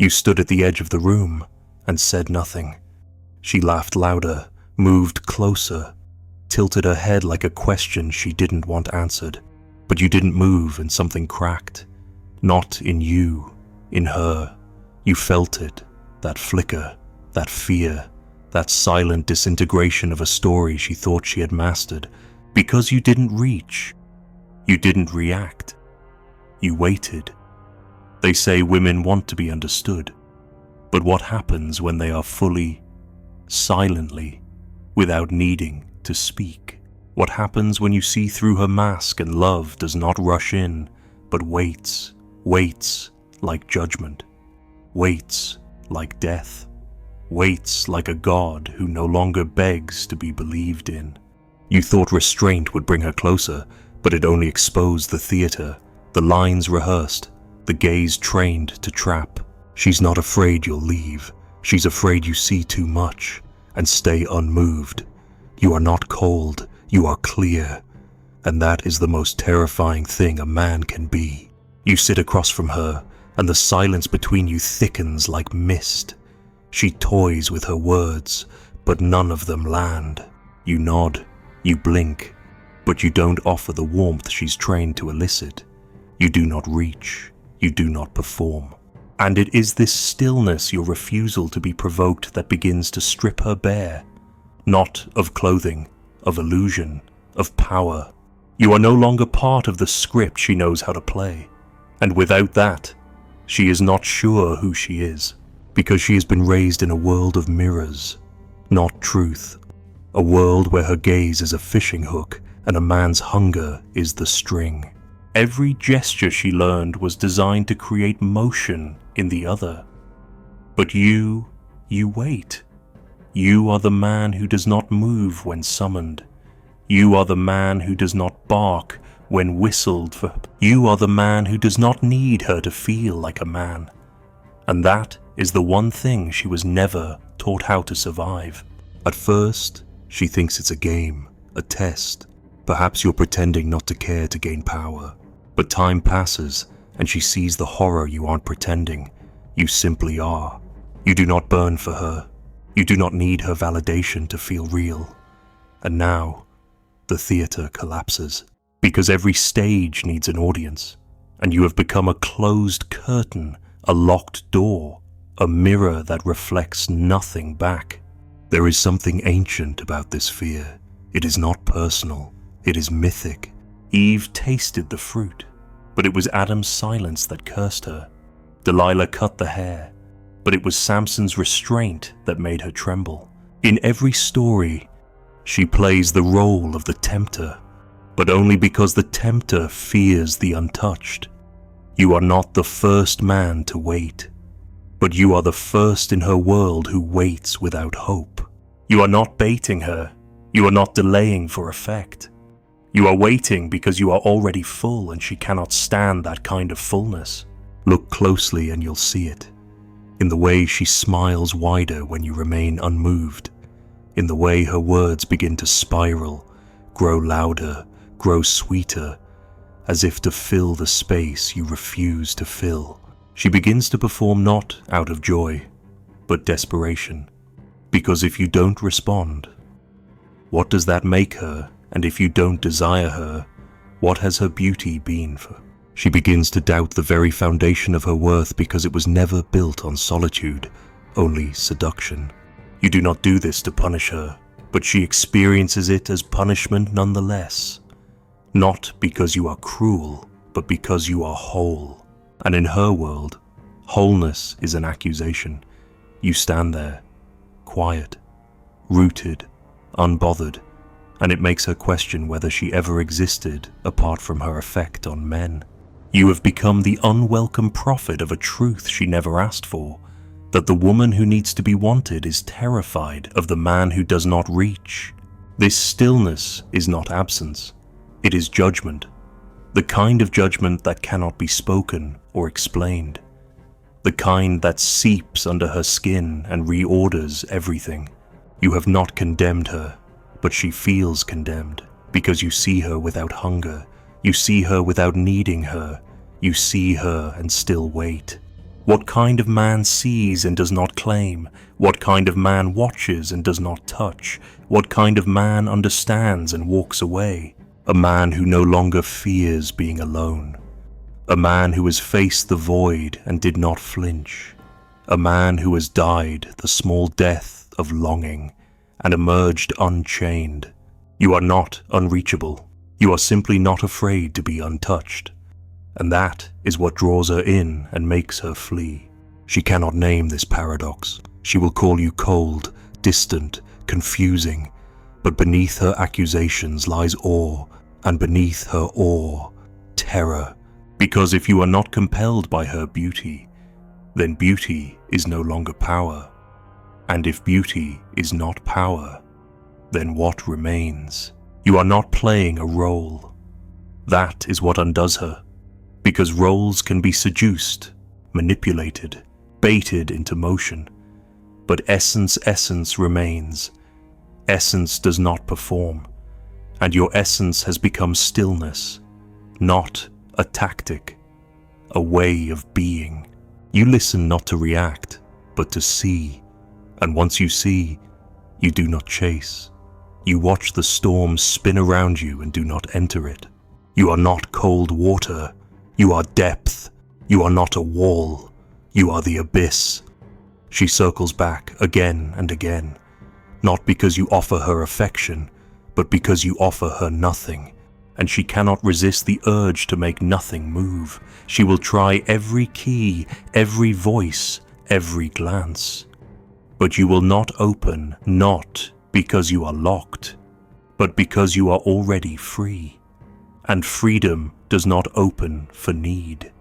You stood at the edge of the room and said nothing. She laughed louder, moved closer, tilted her head like a question she didn't want answered. But you didn't move and something cracked. Not in you, in her. You felt it, that flicker, that fear, that silent disintegration of a story she thought she had mastered. Because you didn't reach. You didn't react. You waited. They say women want to be understood. But what happens when they are fully, silently, without needing to speak? What happens when you see through her mask and love does not rush in, but waits like judgment, waits like death, waits like a god who no longer begs to be believed in? You thought restraint would bring her closer, but it only exposed the theater, the lines rehearsed, the gaze trained to trap. She's not afraid you'll leave. She's afraid you see too much and stay unmoved. You are not cold, you are clear. And that is the most terrifying thing a man can be. You sit across from her, and the silence between you thickens like mist. She toys with her words, but none of them land. You nod, you blink, but you don't offer the warmth she's trained to elicit. You do not reach, you do not perform. And it is this stillness, your refusal to be provoked, that begins to strip her bare. Not of clothing, of illusion, of power. You are no longer part of the script she knows how to play. And without that, she is not sure who she is, because she has been raised in a world of mirrors, not truth. A world where her gaze is a fishing hook and a man's hunger is the string. Every gesture she learned was designed to create motion in the other. But you wait. You are the man who does not move when summoned. You are the man who does not bark when whistled for. You are the man who does not need her to feel like a man. And that is the one thing she was never taught how to survive. At first, she thinks it's a game, a test. Perhaps you're pretending not to care to gain power. But time passes, and she sees the horror you aren't pretending. You simply are. You do not burn for her. You do not need her validation to feel real. And now, the theater collapses. Because every stage needs an audience, and you have become a closed curtain, a locked door, a mirror that reflects nothing back. There is something ancient about this fear. It is not personal. It is mythic. Eve tasted the fruit, but it was Adam's silence that cursed her. Delilah cut the hair, but it was Samson's restraint that made her tremble. In every story, she plays the role of the tempter, but only because the tempter fears the untouched. You are not the first man to wait, but you are the first in her world who waits without hope. You are not baiting her. You are not delaying for effect. You are waiting because you are already full and she cannot stand that kind of fullness. Look closely and you'll see it. In the way she smiles wider when you remain unmoved. In the way her words begin to spiral, grow louder, grow sweeter, as if to fill the space you refuse to fill. She begins to perform not out of joy, but desperation. Because if you don't respond, what does that make her? And if you don't desire her, what has her beauty been for? She begins to doubt the very foundation of her worth because it was never built on solitude, only seduction. You do not do this to punish her, but she experiences it as punishment nonetheless. Not because you are cruel, but because you are whole. And in her world, wholeness is an accusation. You stand there, quiet, rooted, unbothered, and it makes her question whether she ever existed apart from her effect on men. You have become the unwelcome prophet of a truth she never asked for, that the woman who needs to be wanted is terrified of the man who does not reach. This stillness is not absence. It is judgment, the kind of judgment that cannot be spoken or explained, the kind that seeps under her skin and reorders everything. You have not condemned her, but she feels condemned, because you see her without hunger, you see her without needing her, you see her and still wait. What kind of man sees and does not claim? What kind of man watches and does not touch? What kind of man understands and walks away? A man who no longer fears being alone. A man who has faced the void and did not flinch. A man who has died the small death of longing and emerged unchained. You are not unreachable. You are simply not afraid to be untouched. And that is what draws her in and makes her flee. She cannot name this paradox. She will call you cold, distant, confusing, but beneath her accusations lies awe, and beneath her awe, terror. Because if you are not compelled by her beauty, then beauty is no longer power. And if beauty is not power, then what remains? You are not playing a role. That is what undoes her. Because roles can be seduced, manipulated, baited into motion. But essence remains. Essence does not perform. And your essence has become stillness, not a tactic, a way of being. You listen not to react, but to see. And once you see, you do not chase. You watch the storm spin around you and do not enter it. You are not cold water. You are depth. You are not a wall. You are the abyss. She circles back again and again, not because you offer her affection, but because you offer her nothing, and she cannot resist the urge to make nothing move. She will try every key, every voice, every glance. But you will not open, not because you are locked, but because you are already free. And freedom does not open for need.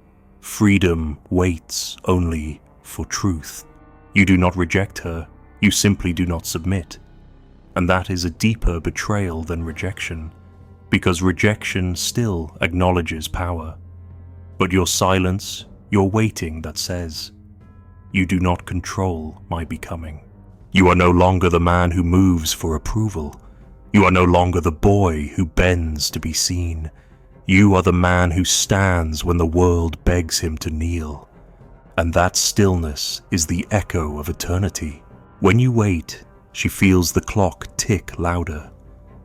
Freedom waits only for truth. You do not reject her, you simply do not submit. And that is a deeper betrayal than rejection, because rejection still acknowledges power. But your silence, your waiting that says, you do not control my becoming. You are no longer the man who moves for approval. You are no longer the boy who bends to be seen. You are the man who stands when the world begs him to kneel. And that stillness is the echo of eternity. When you wait, she feels the clock tick louder,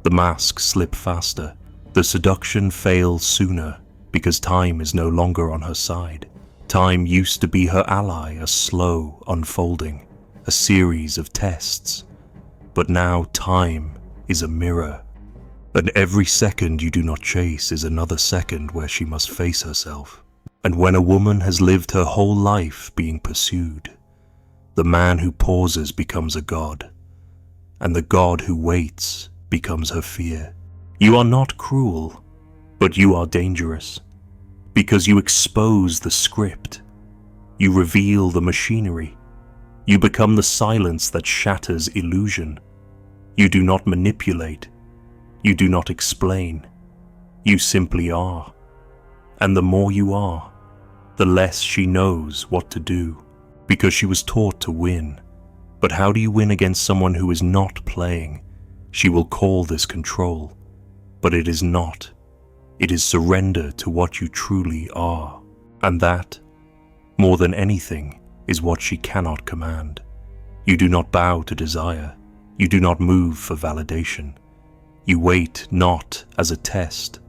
the mask slip faster, the seduction fail sooner, because time is no longer on her side. Time used to be her ally, a slow unfolding, a series of tests. But now time is a mirror, and every second you do not chase is another second where she must face herself. And when a woman has lived her whole life being pursued, the man who pauses becomes a god, and the god who waits becomes her fear. You are not cruel, but you are dangerous, because you expose the script. You reveal the machinery. You become the silence that shatters illusion. You do not manipulate. You do not explain. You simply are. And the more you are, the less she knows what to do, because she was taught to win. But how do you win against someone who is not playing? She will call this control, but it is not. It is surrender to what you truly are. And that, more than anything, is what she cannot command. You do not bow to desire. You do not move for validation. You wait not as a test,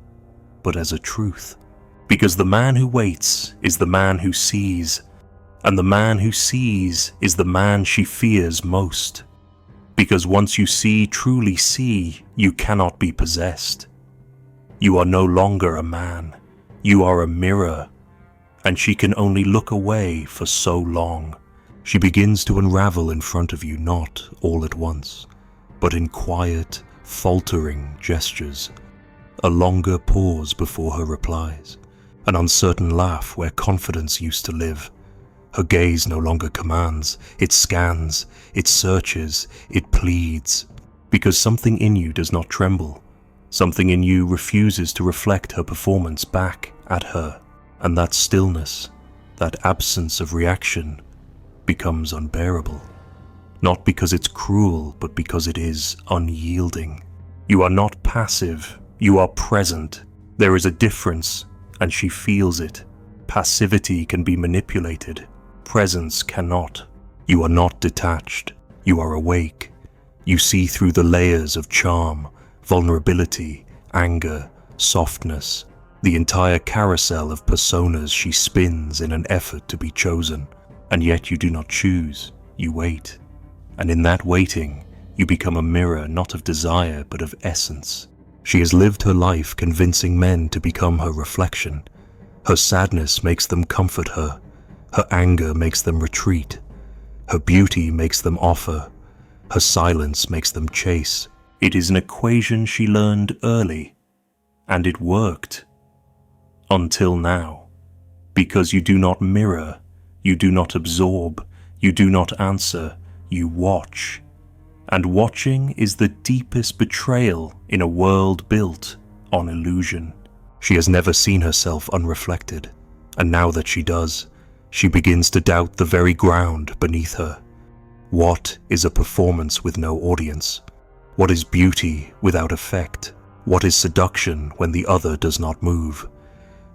but as a truth. Because the man who waits is the man who sees, and the man who sees is the man she fears most. Because once you see, truly see, you cannot be possessed. You are no longer a man. You are a mirror, and she can only look away for so long. She begins to unravel in front of you, not all at once, but in quiet, faltering gestures. A longer pause before her replies. An uncertain laugh where confidence used to live. Her gaze no longer commands, it scans, it searches, it pleads. Because something in you does not tremble. Something in you refuses to reflect her performance back at her. And that stillness, that absence of reaction, becomes unbearable. Not because it's cruel, but because it is unyielding. You are not passive, you are present. There is a difference, and she feels it. Passivity can be manipulated. presence cannot. You are not detached. You are awake. You see through the layers of charm, vulnerability, anger, softness, the entire carousel of personas she spins in an effort to be chosen. And yet you do not choose, you wait. And in that waiting, you become a mirror not of desire but of essence. She has lived her life convincing men to become her reflection. Her sadness makes them comfort her. Her anger makes them retreat. Her beauty makes them offer. Her silence makes them chase. It is an equation she learned early, and it worked. Until now. Because you do not mirror, you do not absorb, you do not answer, you watch. And watching is the deepest betrayal in a world built on illusion. She has never seen herself unreflected, and now that she does, she begins to doubt the very ground beneath her. What is a performance with no audience? What is beauty without effect? What is seduction when the other does not move?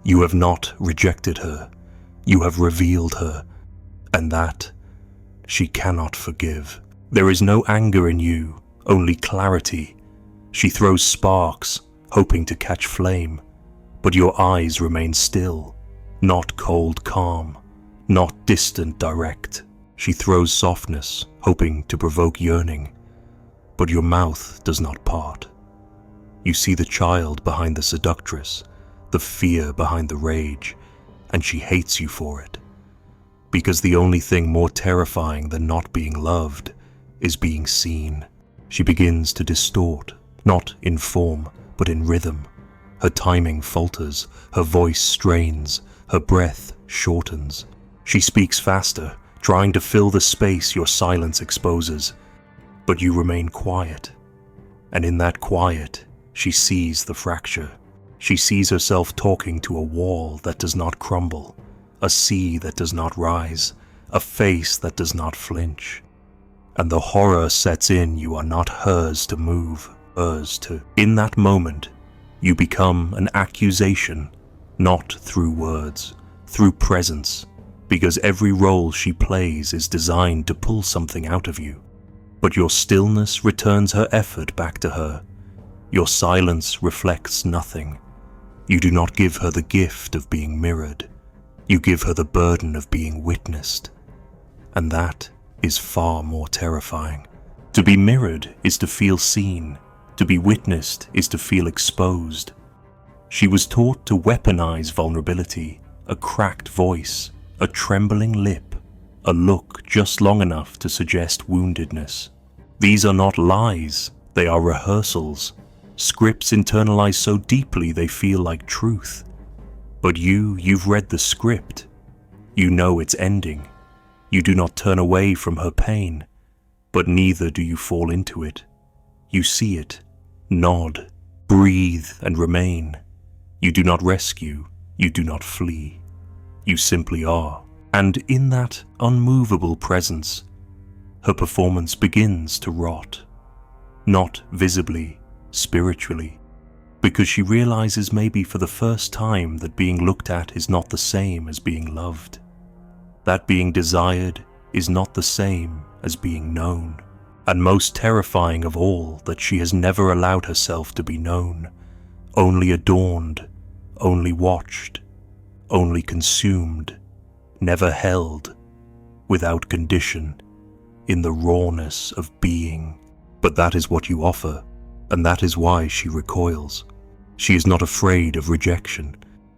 You have not rejected her. You have revealed her, and that she cannot forgive. There is no anger in you, only clarity. She throws sparks, hoping to catch flame, but your eyes remain still, not cold calm, not distant direct. She throws softness, hoping to provoke yearning, but your mouth does not part. You see the child behind the seductress, the fear behind the rage, and she hates you for it. Because the only thing more terrifying than not being loved is being seen. She begins to distort, not in form, but in rhythm. Her timing falters, her voice strains, her breath shortens. She speaks faster, trying to fill the space your silence exposes. But you remain quiet, and in that quiet, she sees the fracture. She sees herself talking to a wall that does not crumble, a sea that does not rise, a face that does not flinch. And the horror sets in. You are not hers to move, hers to. In that moment, you become an accusation, not through words, through presence, because every role she plays is designed to pull something out of you. But your stillness returns her effort back to her. Your silence reflects nothing. You do not give her the gift of being mirrored. You give her the burden of being witnessed. And that is far more terrifying. To be mirrored is to feel seen. To be witnessed is to feel exposed. She was taught to weaponize vulnerability, a cracked voice, a trembling lip, a look just long enough to suggest woundedness. These are not lies, they are rehearsals. Scripts internalized so deeply they feel like truth. But you've read the script. You know its ending. You do not turn away from her pain, but neither do you fall into it. You see it, nod, breathe, and remain. You do not rescue, you do not flee. You simply are. And in that unmovable presence, her performance begins to rot. Not visibly, spiritually, because she realizes maybe for the first time that being looked at is not the same as being loved. That being desired is not the same as being known. And most terrifying of all, that she has never allowed herself to be known, only adorned, only watched, only consumed, never held, without condition, in the rawness of being. But that is what you offer, and that is why she recoils. She is not afraid of rejection.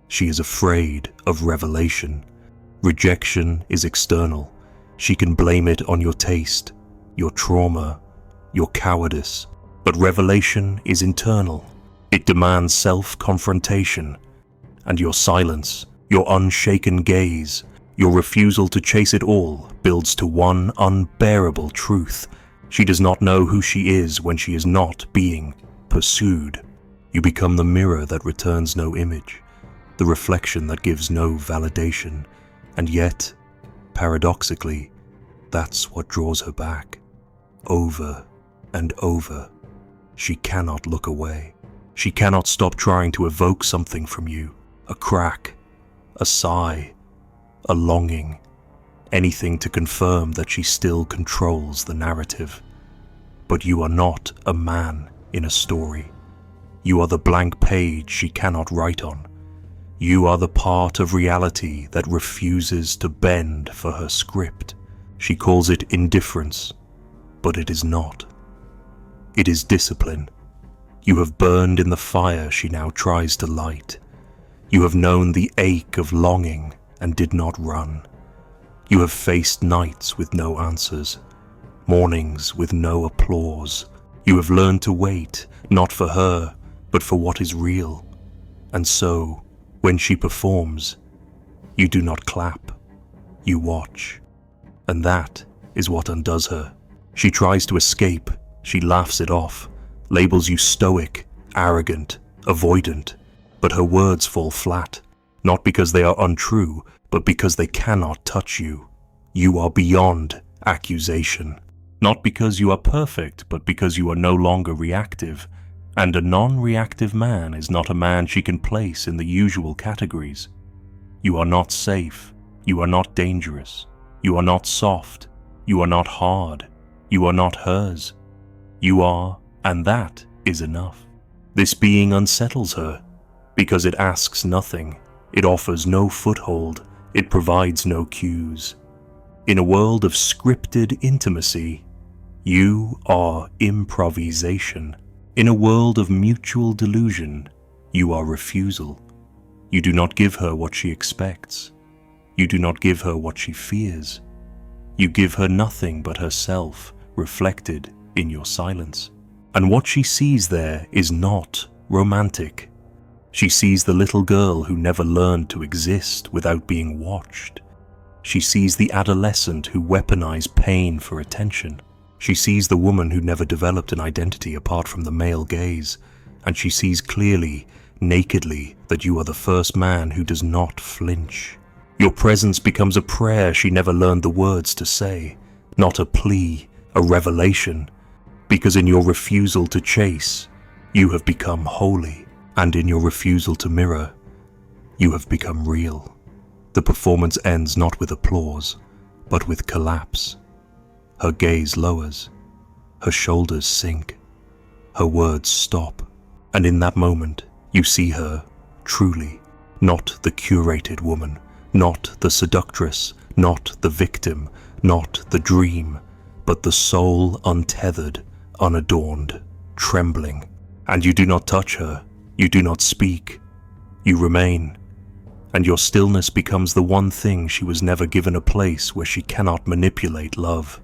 She is afraid of revelation. Rejection is external. She can blame it on your taste, your trauma, your cowardice. But revelation is internal. It demands self-confrontation. And your silence, your unshaken gaze, your refusal to chase it all builds to one unbearable truth. She does not know who she is when she is not being pursued. You become the mirror that returns no image, the reflection that gives no validation. And yet, paradoxically, that's what draws her back. Over and over. She cannot look away. She cannot stop trying to evoke something from you. A crack, a sigh, a longing, anything to confirm that she still controls the narrative. But you are not a man in a story. You are the blank page she cannot write on. You are the part of reality that refuses to bend for her script. She calls it indifference, but it is not. It is discipline. You have burned in the fire she now tries to light. You have known the ache of longing and did not run. You have faced nights with no answers, mornings with no applause. You have learned to wait, not for her, but for what is real. And so, when she performs, you do not clap, you watch. And that is what undoes her. She tries to escape, she laughs it off, labels you stoic, arrogant, avoidant, but her words fall flat, not because they are untrue, but because they cannot touch you. You are beyond accusation. Not because you are perfect, but because you are no longer reactive. And a non-reactive man is not a man she can place in the usual categories. You are not safe. You are not dangerous. You are not soft. You are not hard. You are not hers. You are, and that is enough. This being unsettles her, because it asks nothing. It offers no foothold. It provides no cues. In a world of scripted intimacy, you are improvisation. In a world of mutual delusion, you are refusal. You do not give her what she expects. You do not give her what she fears. You give her nothing but herself, reflected in your silence. And what she sees there is not romantic. She sees the little girl who never learned to exist without being watched. She sees the adolescent who weaponized pain for attention. She sees the woman who never developed an identity apart from the male gaze, and she sees clearly, nakedly, that you are the first man who does not flinch. Your presence becomes a prayer she never learned the words to say, not a plea, a revelation, because in your refusal to chase, you have become holy, and in your refusal to mirror, you have become real. The performance ends not with applause, but with collapse. Her gaze lowers, her shoulders sink, her words stop, and in that moment you see her truly, not the curated woman, not the seductress, not the victim, not the dream, but the soul untethered, unadorned, trembling. And you do not touch her, you do not speak, you remain, and your stillness becomes the one thing she was never given, a place where she cannot manipulate love.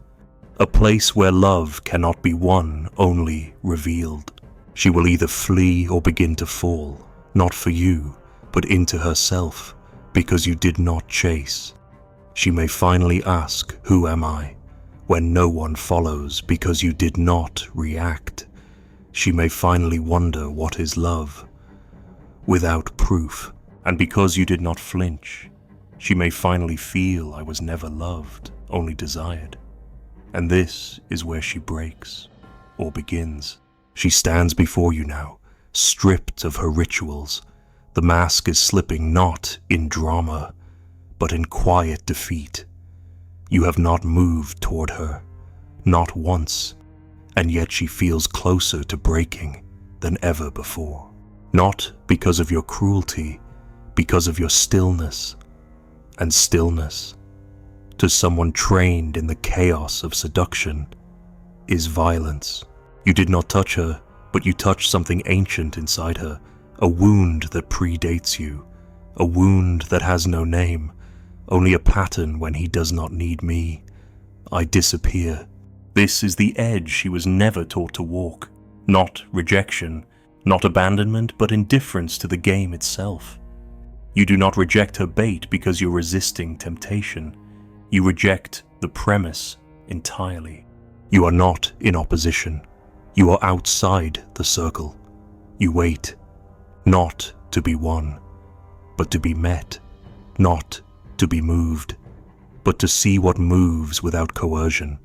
A place where love cannot be won, only revealed. She will either flee or begin to fall, not for you, but into herself, because you did not chase. She may finally ask, "Who am I?" when no one follows because you did not react. She may finally wonder what is love, without proof, and because you did not flinch, she may finally feel, "I was never loved, only desired." And this is where she breaks, or begins. She stands before you now, stripped of her rituals. The mask is slipping not in drama, but in quiet defeat. You have not moved toward her, not once, and yet she feels closer to breaking than ever before. Not because of your cruelty, because of your stillness. And stillness, to someone trained in the chaos of seduction, is violence. You did not touch her, but you touched something ancient inside her, a wound that predates you, a wound that has no name, only a pattern when he does not need me. I disappear. This is the edge she was never taught to walk, not rejection, not abandonment, but indifference to the game itself. You do not reject her bait because you're resisting temptation. You reject the premise entirely. You are not in opposition. You are outside the circle. You wait, not to be won, but to be met, not to be moved, but to see what moves without coercion.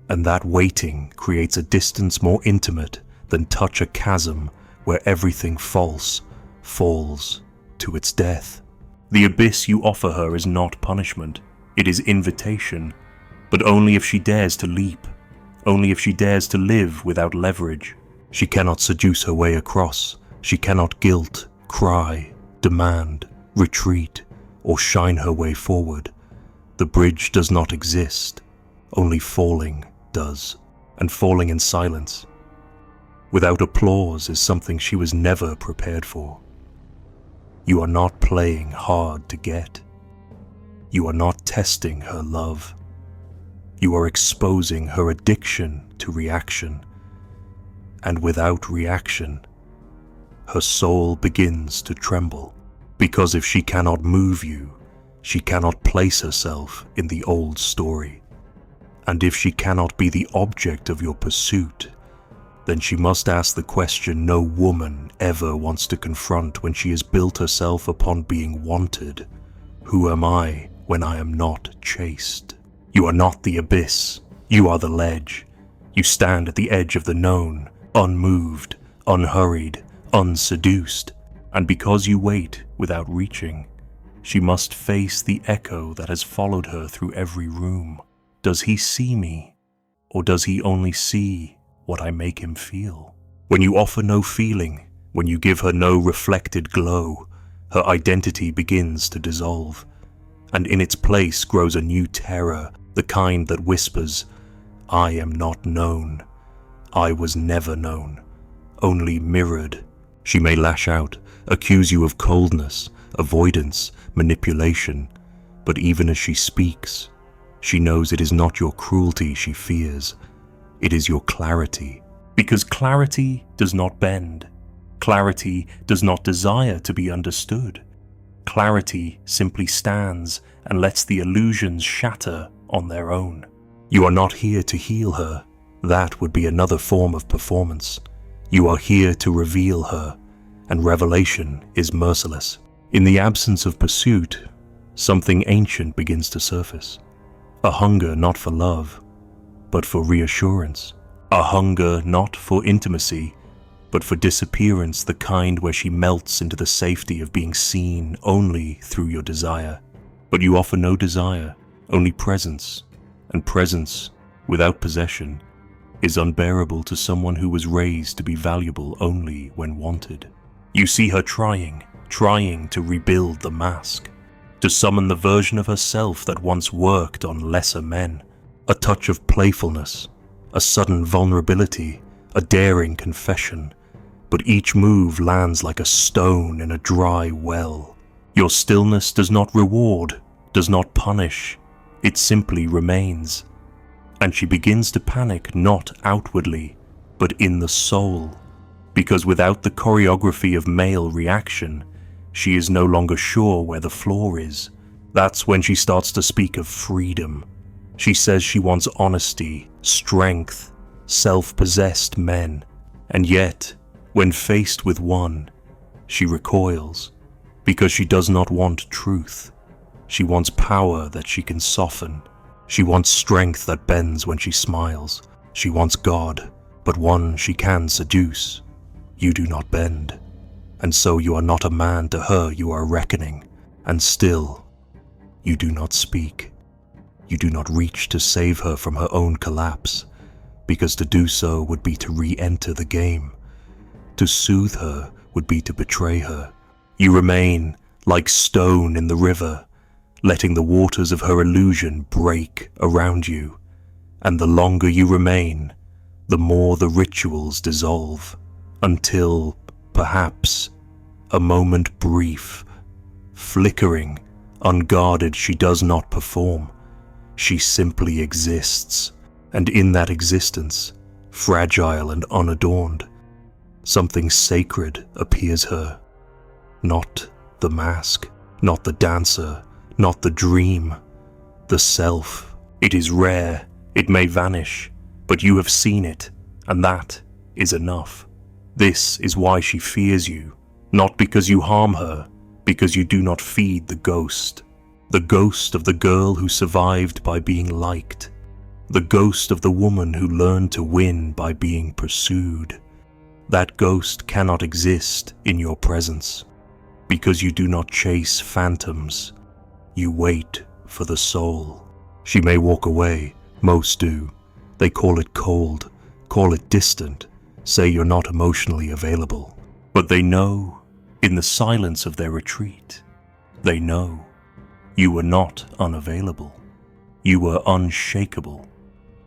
And that waiting creates a distance more intimate than touch a chasm where everything false falls to its death. The abyss you offer her is not punishment. It is invitation, but only if she dares to leap, only if she dares to live without leverage. She cannot seduce her way across. She cannot guilt, cry, demand, retreat, or shine her way forward. The bridge does not exist, only falling does, and falling in silence. Without applause is something she was never prepared for. You are not playing hard to get. You are not testing her love. You are exposing her addiction to reaction. And without reaction, her soul begins to tremble. Because if she cannot move you, she cannot place herself in the old story. And if she cannot be the object of your pursuit, then she must ask the question no woman ever wants to confront when she has built herself upon being wanted. Who am I when I am not chaste? You are not the abyss, you are the ledge. You stand at the edge of the known, unmoved, unhurried, unseduced, and because you wait without reaching, she must face the echo that has followed her through every room. Does he see me, or does he only see what I make him feel? When you offer no feeling, when you give her no reflected glow, her identity begins to dissolve, and in its place grows a new terror, the kind that whispers, I am not known. I was never known, only mirrored. She may lash out, accuse you of coldness, avoidance, manipulation, but even as she speaks, she knows it is not your cruelty she fears, it is your clarity. Because clarity does not bend. Clarity does not desire to be understood. Clarity simply stands and lets the illusions shatter on their own. You are not here to heal her. That would be another form of performance. You are here to reveal her, and revelation is merciless. In the absence of pursuit, something ancient begins to surface. A hunger not for love, but for reassurance. A hunger not for intimacy, but for disappearance, the kind where she melts into the safety of being seen only through your desire. But you offer no desire, only presence, and presence without possession is unbearable to someone who was raised to be valuable only when wanted. You see her trying to rebuild the mask, to summon the version of herself that once worked on lesser men. A touch of playfulness, a sudden vulnerability, a daring confession, but each move lands like a stone in a dry well. Your stillness does not reward, does not punish, it simply remains. And she begins to panic not outwardly, but in the soul, because without the choreography of male reaction, she is no longer sure where the floor is. That's when she starts to speak of freedom. She says she wants honesty, strength, self-possessed men, and yet, when faced with one, she recoils, because she does not want truth. She wants power that she can soften. She wants strength that bends when she smiles. She wants God, but one she can seduce. You do not bend, and so you are not a man to her you are reckoning, and still, you do not speak. You do not reach to save her from her own collapse, because to do so would be to re-enter the game. To soothe her would be to betray her. You remain like stone in the river, letting the waters of her illusion break around you, and the longer you remain, the more the rituals dissolve, until, perhaps, a moment brief, flickering, unguarded, she does not perform. She simply exists, and in that existence, fragile and unadorned, something sacred appears her. Not the mask, not the dancer, not the dream, the self. It is rare, it may vanish, but you have seen it, and that is enough. This is why she fears you, not because you harm her, because you do not feed the ghost of the girl who survived by being liked, the ghost of the woman who learned to win by being pursued. That ghost cannot exist in your presence, because you do not chase phantoms, you wait for the soul. She may walk away, most do. They call it cold, call it distant, say you're not emotionally available. But they know, in the silence of their retreat, they know you were not unavailable. You were unshakable.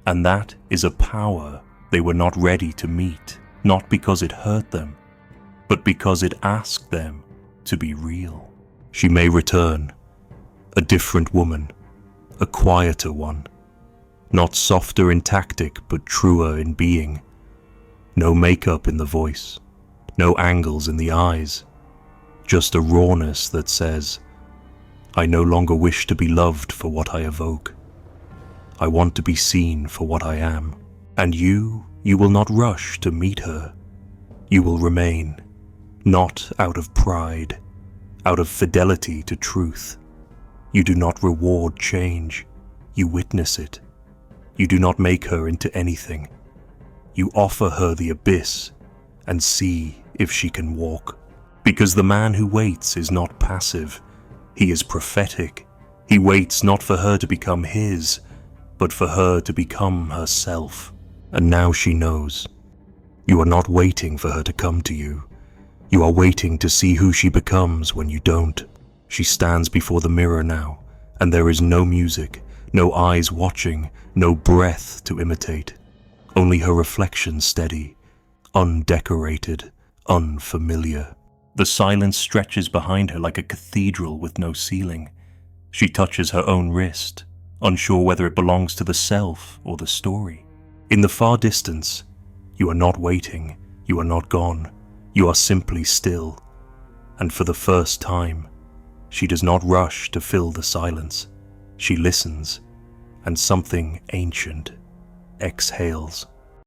And that is a power they were not ready to meet, not because it hurt them, but because it asked them to be real. She may return, a different woman, a quieter one, not softer in tactic but truer in being. No makeup in the voice, no angles in the eyes, just a rawness that says, I no longer wish to be loved for what I evoke. I want to be seen for what I am. And you will not rush to meet her. You will remain, not out of pride, out of fidelity to truth. You do not reward change, you witness it. You do not make her into anything. You offer her the abyss and see if she can walk. Because the man who waits is not passive, he is prophetic. He waits not for her to become his, but for her to become herself. And now she knows. You are not waiting for her to come to you. You are waiting to see who she becomes when you don't. She stands before the mirror now, and there is no music, no eyes watching, no breath to imitate. Only her reflection steady, undecorated, unfamiliar. The silence stretches behind her like a cathedral with no ceiling. She touches her own wrist, unsure whether it belongs to the self or the story. In the far distance, you are not waiting, you are not gone, you are simply still. And for the first time, she does not rush to fill the silence. She listens, and something ancient exhales.